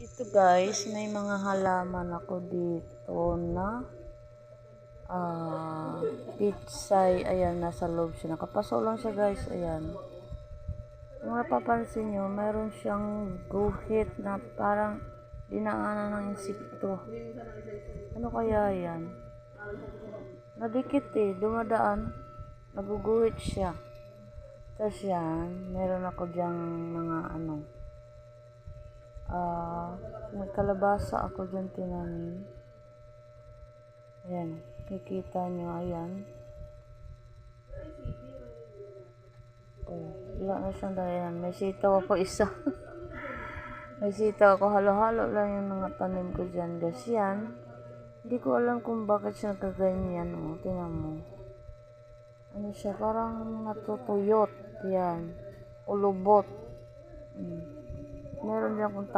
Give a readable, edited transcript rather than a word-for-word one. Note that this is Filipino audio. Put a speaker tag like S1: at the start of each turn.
S1: Ito guys, may mga halaman ako dito na pitsay. Ayan, nasa loob siya. Nakapaso lang siya guys. Ayan. Kung napapansin nyo, mayroon siyang guhit na parang dinaanan ng insekto. Ano kaya yan? Nadikit dumadaan. Naguguhit siya. Tapos yan, meron ako dyang mga may kalabasa ako dyan tinanim. Ayan, kikita nyo, ayan. Wala na siyang dayan. May sitaw ako isa. May sitaw ako, halo-halo lang yung mga tanim ko dyan. Kasi yan, hindi ko alam kung bakit siya kaganyan. Tingnan mo. Ano siya, parang natutuyot. Yan, ulubot. Meron din akong